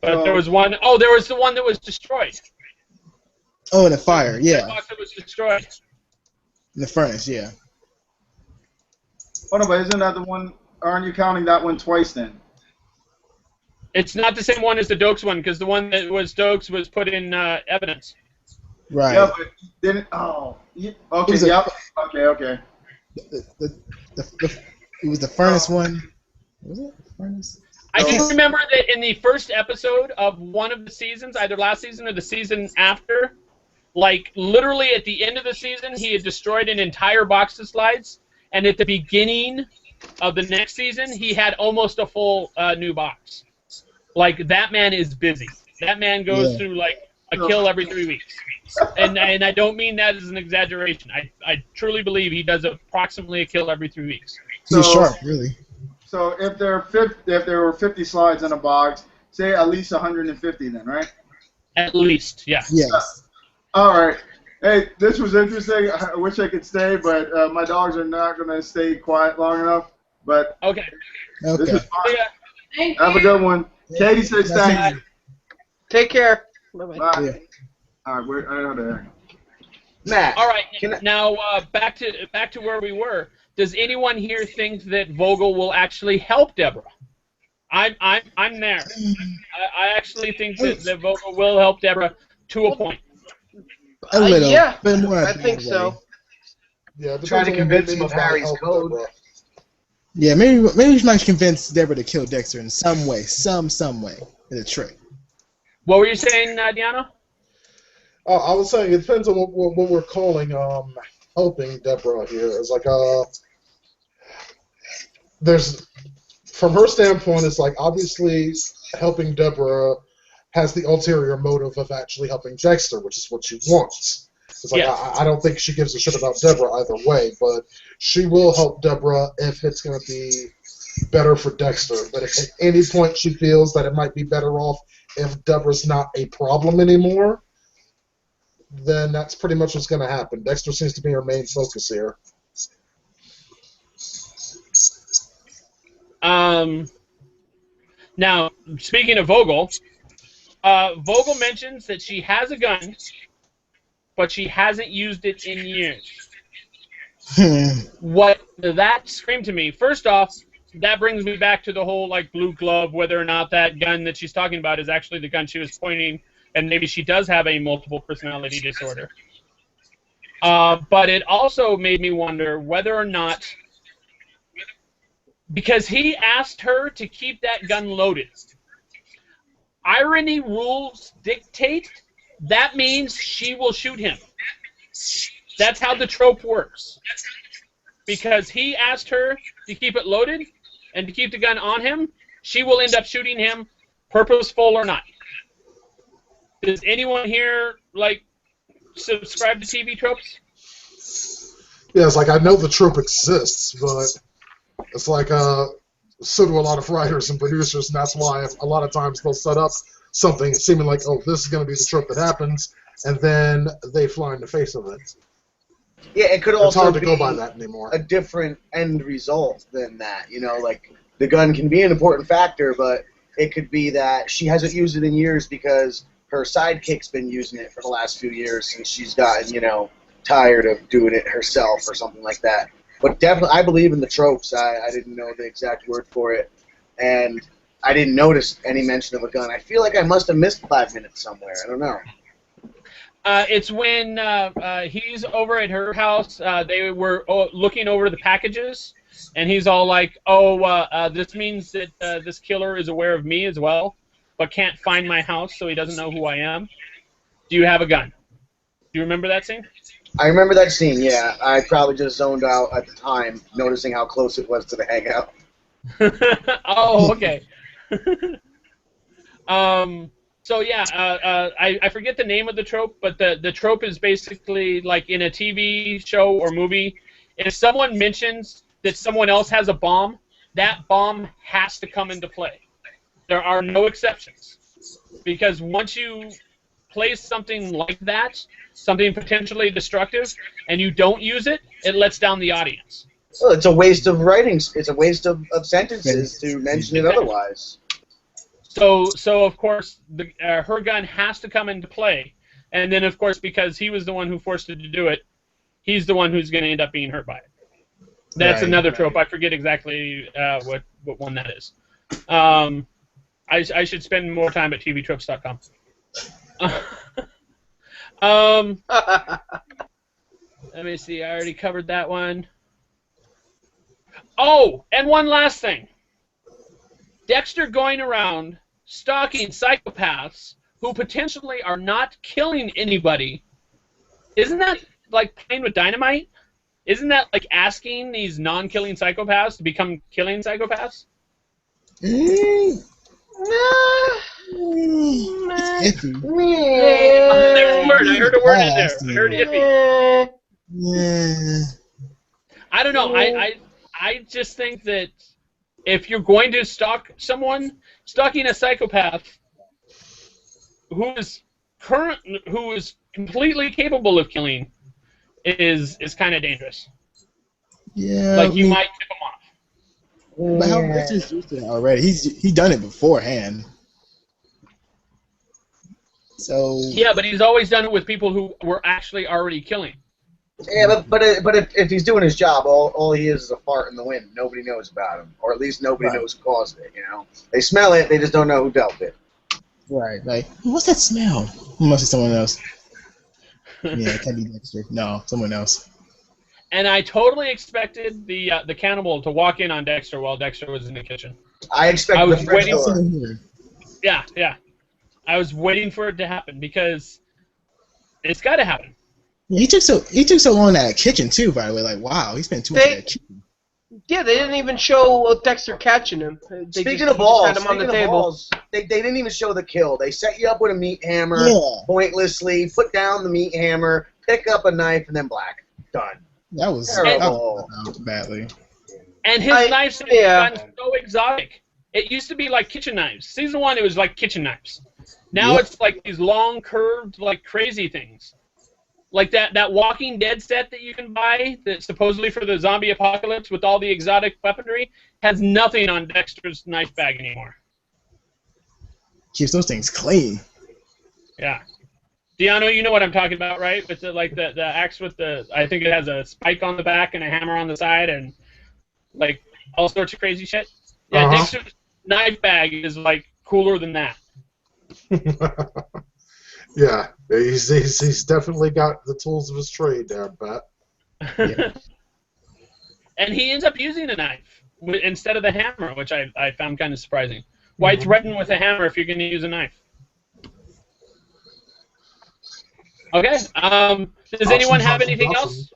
But there was one. Oh, there was the one that was destroyed. Oh, in the fire, yeah. The box that was destroyed. In the furnace, yeah. Oh no, but isn't that the one? Aren't you counting that one twice then? It's not the same one as the Dokes one, because the one that was Dokes was put in evidence. Right. Yeah, but didn't. Oh. Yeah, okay. Yep. Okay. It was the furnace one. Was it the furnace? I can remember that in the first episode of one of the seasons, either last season or the season after, like literally at the end of the season, he had destroyed an entire box of slides, and at the beginning of the next season, he had almost a full new box. Like, that man is busy. That man goes through, like, a kill every 3 weeks. And I don't mean that as an exaggeration. I truly believe he does approximately a kill every 3 weeks. He's sharp, really. So if there were 50 slides in a box, say at least 150 then, right? At least, yeah. Yes. All right. Hey, this was interesting. I wish I could stay, but my dogs are not going to stay quiet long enough. But okay. This is fun. Have a good one. Katie says thank you. Take care. Bye. Yeah. All right, I know that. Matt. All right. Now back to where we were. Does anyone here think that Vogel will actually help Deborah? I'm there. I actually think that Vogel will help Deborah to a point. A little. Yeah, but more I think so. Yeah, Trying to convince him of Harry's code. Yeah, maybe we might convince Deborah to kill Dexter in some way, some way, in a trick. What were you saying, DeAno? I was saying it depends on what we're calling helping Deborah here. It's like there's from her standpoint, it's like obviously helping Deborah has the ulterior motive of actually helping Dexter, which is what she wants. It's like I don't think she gives a shit about Deborah either way, but she will help Deborah if it's going to be better for Dexter. But if at any point she feels that it might be better off if Deborah's not a problem anymore, then that's pretty much what's going to happen. Dexter seems to be her main focus here. Now, speaking of Vogel, Vogel mentions that she has a gun, but she hasn't used it in years. What that screamed to me, first off, that brings me back to the whole like blue glove, whether or not that gun that she's talking about is actually the gun she was pointing, and maybe she does have a multiple personality disorder. But it also made me wonder whether or not, because he asked her to keep that gun loaded. Irony rules dictate that means she will shoot him. That's how the trope works. Because he asked her to keep it loaded and to keep the gun on him, she will end up shooting him, purposeful or not. Does anyone here like subscribe to TV tropes? Yeah, it's like I know the trope exists, but it's like so do a lot of writers and producers, and that's why a lot of times they'll set up something seeming like, oh, this is going to be the trope that happens, and then they fly in the face of it. Yeah, it could It's also hard to be go by that anymore. a different end result than that. You know, like the gun can be an important factor, but it could be that she hasn't used it in years because her sidekick's been using it for the last few years since she's gotten, tired of doing it herself or something like that. But definitely, I believe in the tropes. I didn't know the exact word for it, and I didn't notice any mention of a gun. I feel like I must have missed 5 minutes somewhere. I don't know. It's when he's over at her house. They were looking over the packages, and he's all like, "Oh, this means that this killer is aware of me as well, but can't find my house, so he doesn't know who I am. Do you have a gun?" Do you remember that scene? I remember that scene, yeah. I probably just zoned out at the time, noticing how close it was to the hangout. Oh, okay. So yeah, I forget the name of the trope, but the trope is basically like in a TV show or movie, if someone mentions that someone else has a bomb, that bomb has to come into play. There are no exceptions, because once you place something like that, something potentially destructive, and you don't use it, it lets down the audience. Well, it's a waste of writing. It's a waste of sentences to mention it otherwise. So of course, her gun has to come into play, and then of course, because he was the one who forced her to do it, he's the one who's going to end up being hurt by it. That's another trope. I forget exactly what one that is. I should spend more time at tvtropes.com. Let me see. I already covered that one. Oh, and one last thing. Dexter going around stalking psychopaths who potentially are not killing anybody. Isn't that like playing with dynamite? Isn't that like asking these non-killing psychopaths to become killing psychopaths? It's iffy. I heard a word in there. I heard iffy. Yeah. I don't know. I just think that if you're going to stalk someone, stalking a psychopath who is completely capable of killing is kind of dangerous. Yeah. Like you might tip him off. But how Richard's used to it already? He's done it beforehand. So. Yeah, but he's always done it with people who were actually already killing. Yeah, but if he's doing his job, all he is a fart in the wind. Nobody knows about him, or at least nobody knows who caused it. They smell it, they just don't know who dealt it. Right. Like, what's that smell? It must be someone else. Yeah, it can't be Dexter. No, someone else. And I totally expected the cannibal to walk in on Dexter while Dexter was in the kitchen. I expected the French door. Yeah. I was waiting for it to happen because it's got to happen. Yeah, he took so long in that kitchen too. By the way, like wow, he spent too much in that kitchen. Yeah, they didn't even show Dexter catching him. Speaking of balls, they didn't even show the kill. They set you up with a meat hammer, pointlessly, put down the meat hammer, pick up a knife, and then black. Done. That was terrible. Badly. And his knives have gotten so exotic. It used to be like kitchen knives. Season 1, it was like kitchen knives. Now it's like these long, curved, like crazy things. Like that Walking Dead set that you can buy that's supposedly for the zombie apocalypse with all the exotic weaponry has nothing on Dexter's knife bag anymore. Keeps those things clean. Yeah. DeAno, you know what I'm talking about, right? With the axe with I think it has a spike on the back and a hammer on the side and like all sorts of crazy shit. Yeah, Dexter's knife bag is like cooler than that. Yeah, he's definitely got the tools of his trade there, but. Yeah. And he ends up using a knife instead of the hammer, which I found kind of surprising. Why threaten with a hammer if you're going to use a knife? Okay. Does anyone have anything else?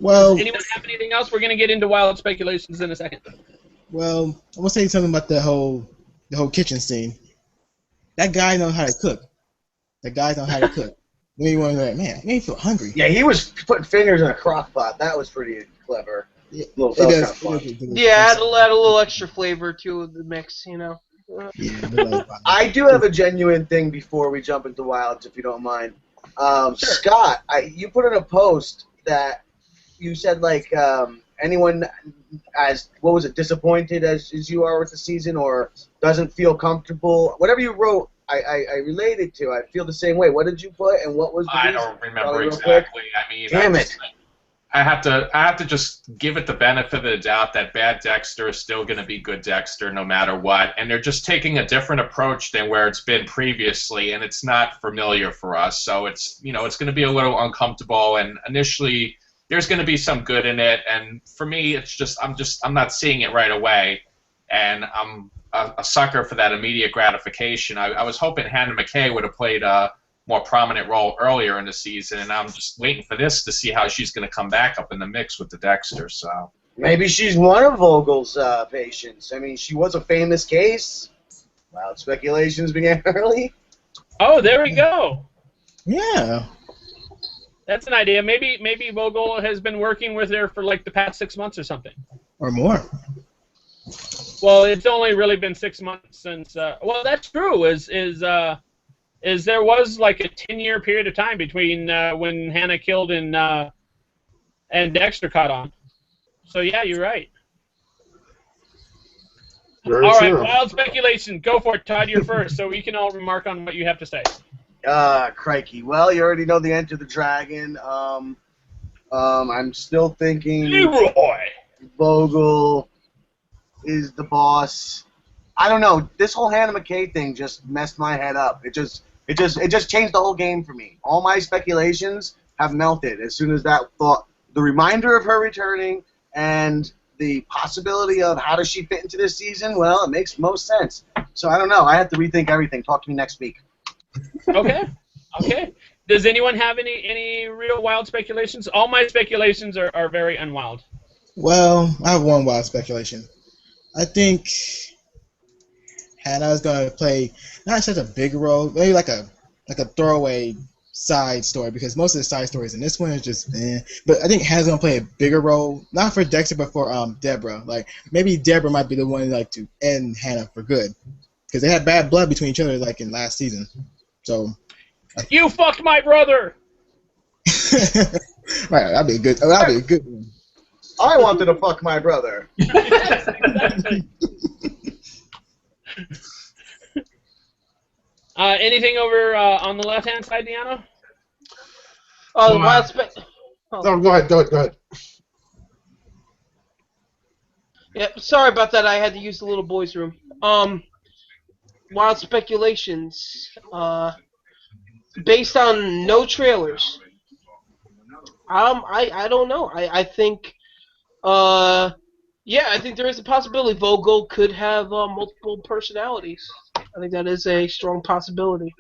Well. Does anyone have anything else? We're going to get into wild speculations in a second. Well, I want to say something about the whole kitchen scene. That guy knows how to cook. The guys know how to cook. Then you want like, man, I made me feel hungry. Yeah, he was putting fingers in a crock pot. That was pretty clever. Yeah, Little it does. fun. Yeah, add a little extra flavor to the mix, you know. Yeah, I do have a genuine thing before we jump into Wilds, if you don't mind. Sure. Scott, you put in a post that you said like anyone as what was it disappointed as you are with the season or doesn't feel comfortable, whatever you wrote, I related to. I feel the same way. What did you put and what was the I reason? don't remember real exactly. I mean, Damn it. I have to just give it the benefit of the doubt that bad Dexter is still going to be good Dexter no matter what, and they're just taking a different approach than where it's been previously, and it's not familiar for us. So it's it's going to be a little uncomfortable, and initially there's going to be some good in it, and for me it's just I'm not seeing it right away, and I'm a sucker for that immediate gratification. I was hoping Hannah McKay would have played a more prominent role earlier in the season, and I'm just waiting for this to see how she's going to come back up in the mix with the Dexter. So Maybe she's one of Vogel's patients. I mean, she was a famous case. Wild speculations began early. Oh, there we go. Yeah. That's an idea. Maybe Vogel has been working with her for like the past 6 months or something. Or more. Well, it's only really been 6 months since. Well, that's true. Is there was like a 10-year period of time between when Hannah killed and Dexter caught on. So yeah, you're right. Very All right, true. wild speculation. Go for it, Todd. You're first, so we can all remark on what you have to say. Crikey. Well, you already know the Enter the Dragon. I'm still thinking Leroy. Vogel is the boss. I don't know. This whole Hannah McKay thing just messed my head up. It just changed the whole game for me. All my speculations have melted as soon as that thought, the reminder of her returning and the possibility of how does she fit into this season. Well, it makes most sense. So I don't know. I have to rethink everything. Talk to me next week. Okay. Does anyone have any real wild speculations? All my speculations are very unwild. Well, I have one wild speculation. I think Hannah's gonna play not such a big role, maybe like a throwaway side story, because most of the side stories in this one is just But I think Hannah's gonna play a bigger role, not for Dexter, but for Deborah. Like maybe Deborah might be the one like to end Hannah for good, because they had bad blood between each other like in last season. So you fucked my brother. Right, that'd be a good one. I wanted to fuck my brother. Yes, exactly. Anything over on the left-hand side, DeAno? Oh, wild No, go ahead. Yep, sorry about that. I had to use the little boys' room. Wild speculations. Based on no trailers. I don't know. I think. Yeah, I think there is a possibility Vogel could have multiple personalities. I think that is a strong possibility.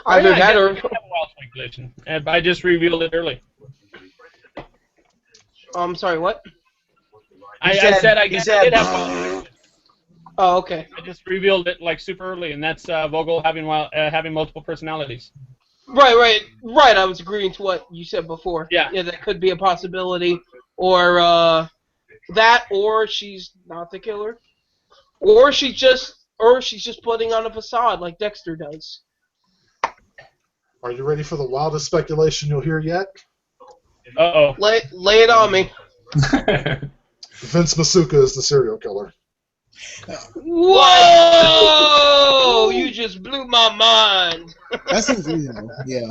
Either that or. I have a wild speculation. I just revealed it early. I'm sorry, what? I said I did have wild. Oh, okay. I just revealed it like super early, and that's Vogel having multiple personalities. Right. I was agreeing to what you said before. Yeah, that could be a possibility, or that, or she's not the killer, or she's just putting on a facade like Dexter does. Are you ready for the wildest speculation you'll hear yet? Uh-oh. Lay it on me. Vince Masuka is the serial killer. Whoa! You just blew my mind. That seems reasonable. Yeah.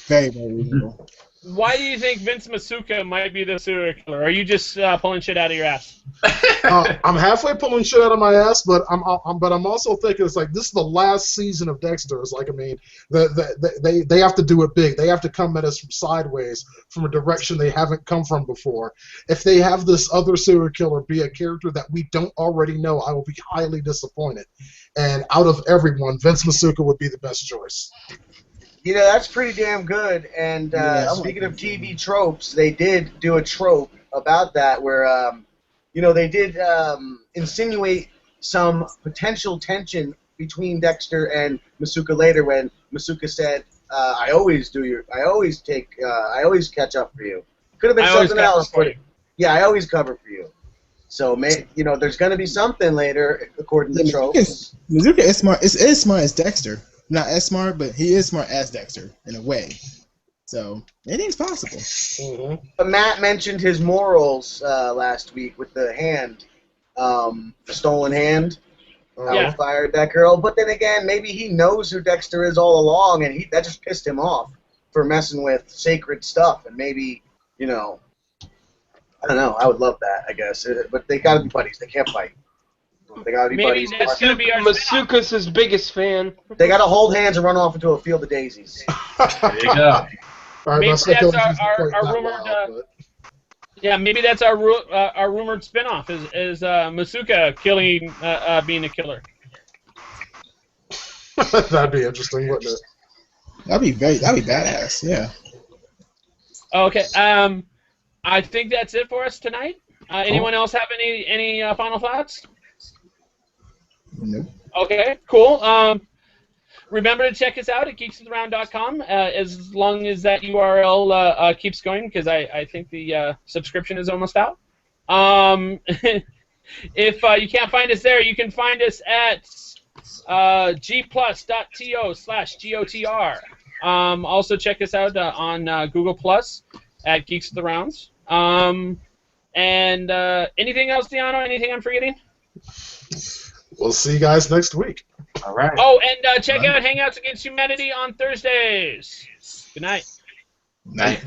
Very, very reasonable. Why do you think Vince Masuka might be the serial killer? Or are you just pulling shit out of your ass? I'm halfway pulling shit out of my ass, but I'm also thinking it's like this is the last season of Dexter. It's like, I mean, they have to do it big. They have to come at us from sideways, from a direction they haven't come from before. If they have this other serial killer be a character that we don't already know, I will be highly disappointed. And out of everyone, Vince Masuka would be the best choice. You know, that's pretty damn good. And speaking of TV tropes, they did do a trope about that where, they did insinuate some potential tension between Dexter and Masuka later when Masuka said, I always catch up for you. Could have been something else, but yeah, I always cover for you. So, there's going to be something later, according to tropes. Mazuka is smart. Is as smart as Dexter. Not as smart, but he is smart as Dexter in a way. So anything's possible. Mm-hmm. Matt mentioned his morals last week with the hand, the stolen hand. He fired that girl. But then again, maybe he knows who Dexter is all along, and that just pissed him off for messing with sacred stuff. And maybe, I don't know. I would love that, I guess. But they gotta be buddies. They can't fight. They gotta be buddies. That's gonna be our Masuka's his biggest fan. They gotta hold hands and run off into a field of daisies. There you go. Maybe that's our rumored. Maybe that's our rumored spinoff is Masuka killing, being a killer. That'd be interesting, wouldn't it? That'd be badass. Yeah. Okay. I think that's it for us tonight. Anyone else have any final thoughts? Nope. Okay. Cool. Remember to check us out at geeksoftheround.com as long as that URL keeps going, because I think the subscription is almost out. If you can't find us there, you can find us at gplus.to/GOTR. Also check us out on Google Plus at Geeks of the Rounds. And anything else, DeAno? Anything I'm forgetting? We'll see you guys next week. All right. Oh, and check out Hangouts Against Humanity on Thursdays. Good night. Night.